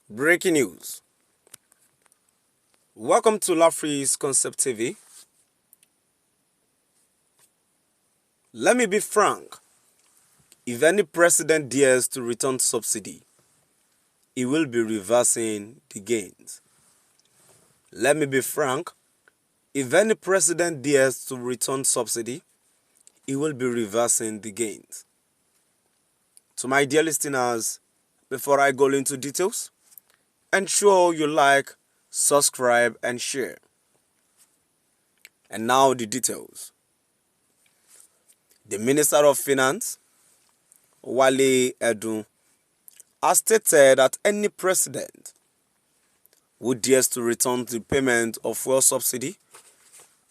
Breaking news. Welcome to Lafrey's Concept TV. Let me be frank. If any president dares to return subsidy, he will be reversing the gains. Let me be frank. If any president dares to return subsidy, he will be reversing the gains. To my dear listeners, before I go into details, ensure you like, subscribe, and share. And now the details. The Minister of Finance, Wale Edun, has stated that any president who dares to return the payment of fuel subsidy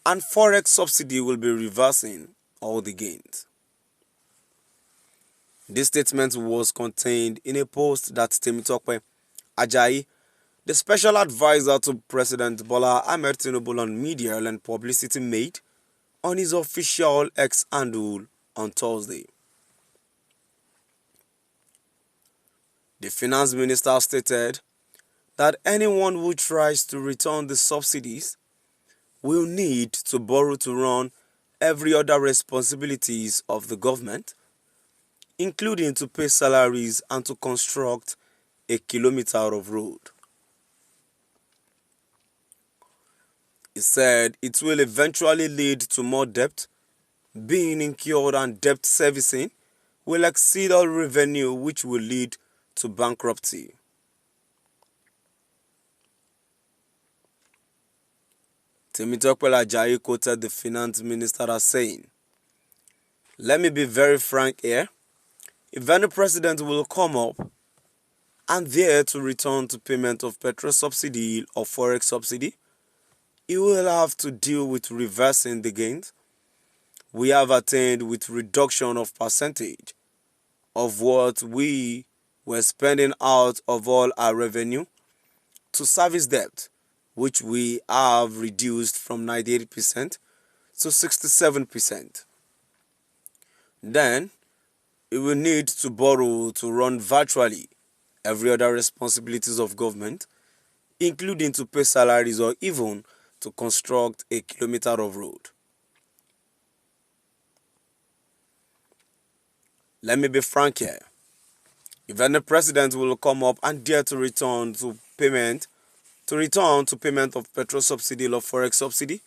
and forex subsidy will be reversing all the gains. This statement was contained in a post that Temitope Ajayi, the special advisor to President Bola Ahmed Tinubu on media and publicity, made on his official X handle on Thursday. The finance minister stated that anyone who tries to return the subsidies will need to borrow to run every other responsibilities of the government, including to pay salaries and to construct a kilometer of road. He said it will eventually lead to more debt being incurred, and debt servicing will exceed all revenue, which will lead to bankruptcy. Temitope Ajayi quoted the finance minister as saying, "Let me be very frank here. If any president will come up and dare to return to payment of petrol subsidy or forex subsidy, he will have to deal with reversing the gains we have attained with reduction of percentage of what we were spending out of all our revenue to service debt, which we have reduced from 98% to 67%. Then, we will need to borrow to run virtually every other responsibilities of government, including to pay salaries or even to construct a kilometer of road." Let me be frank here. If any president will come up and dare to return to payment of petrol subsidy or forex subsidy,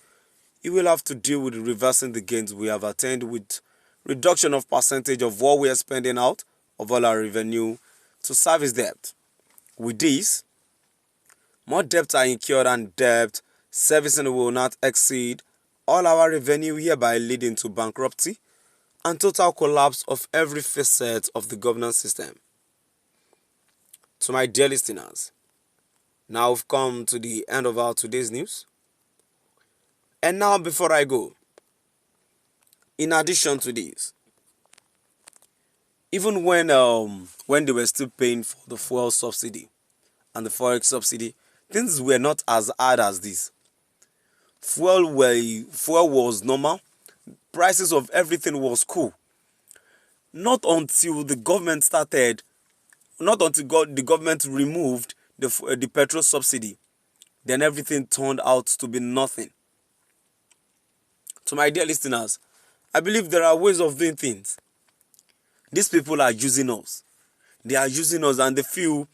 he will have to deal with reversing the gains we have attained with reduction of percentage of what we are spending out of all our revenue to service debt. With this, more debt are incurred and debt servicing will not exceed all our revenue, hereby leading to bankruptcy and total collapse of every facet of the governance system. To my dear listeners, now we've come to the end of our today's news. And now, before I go, in addition to this, even when they were still paying for the fuel subsidy and the forex subsidy, things were not as hard as this. Fuel was normal. Prices of everything was cool. Not until the government removed the petrol subsidy, then everything turned out to be nothing. To my dear listeners, I believe there are ways of doing things. These people are using us. They are using us, and they feel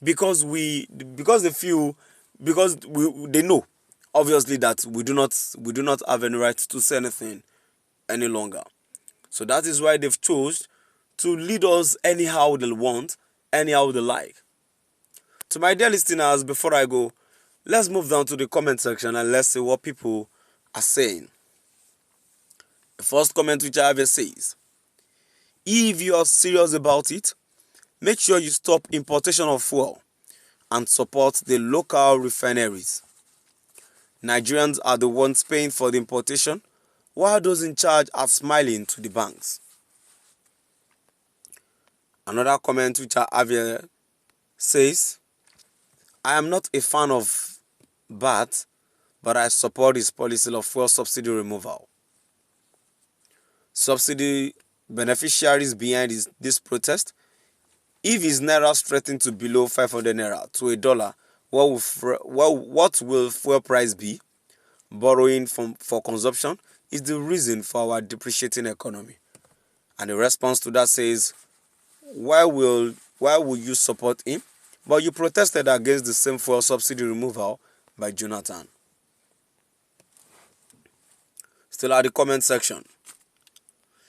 they know obviously that we do not have any right to say anything any longer. So that is why they've chose to lead us anyhow they want, anyhow they like. To my dear listeners, before I go, let's move down to the comment section and let's see what people are saying. The first comment which I have says, "If you are serious about it, make sure you stop importation of fuel and support the local refineries. Nigerians are the ones paying for the importation, while those in charge are smiling to the banks." Another comment which I have here says, "I am not a fan of BAT, but I support his policy of fuel subsidy removal. Subsidy beneficiaries behind this protest If his naira strengthen to below 500 naira to a dollar, what will fuel price be? Borrowing for consumption is the reason for our depreciating economy. And the response to that says, why will you support him? But you protested against the same fuel subsidy removal by Jonathan. Still at the comment section.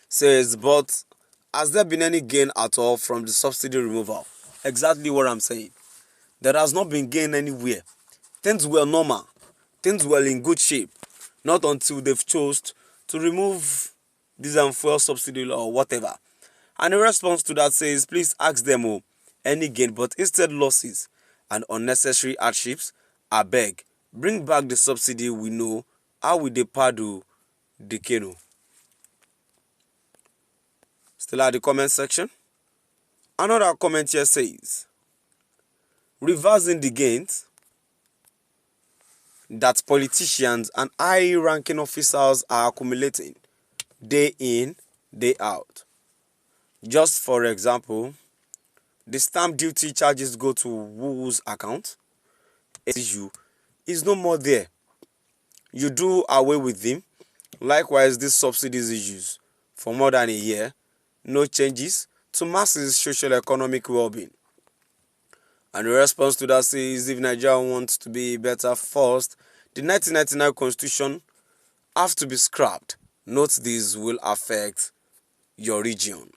Says, but has there been any gain at all from the subsidy removal? Exactly what I'm saying. There has not been gain anywhere. Things were normal. Things were in good shape. Not until they've chose to remove this fuel subsidy or whatever. And the response to that says, please ask them any gain, but instead losses and unnecessary hardships. I beg, bring back the subsidy. We know how we dey paddle the canoe. Still at the comment section. Another comment here says, reversing the gains that politicians and high-ranking officers are accumulating day in, day out. Just for example, the stamp duty charges go to whose account? Issue is no more there. You do away with them. Likewise, these subsidies issues for more than a year, no changes to masses' social economic well-being. And the response to that says, if Nigeria wants to be better first, the 1999 constitution have to be scrapped. Note this will affect your region.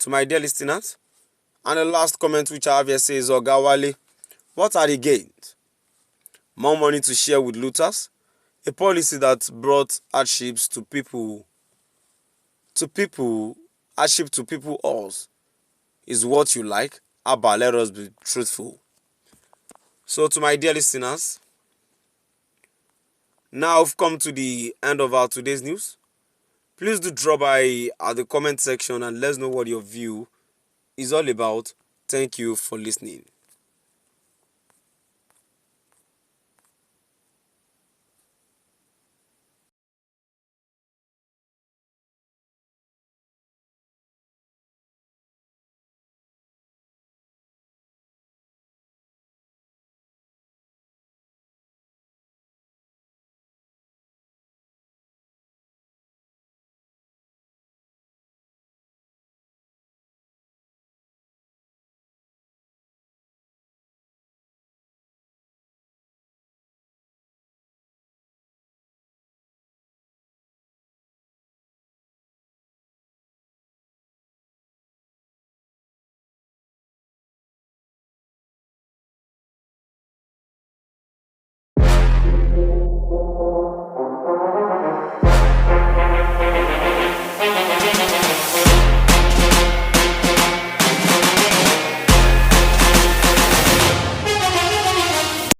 To my dear listeners, and the last comment which I have here says, Oga Wale, what are the gains? More money to share with looters? A policy that brought hardships to people, hardship to people else is what you like? Abba, let us be truthful. So to my dear listeners, now I've come to the end of our today's news. Please do drop by at the comment section and let us know what your view is all about. Thank you for listening.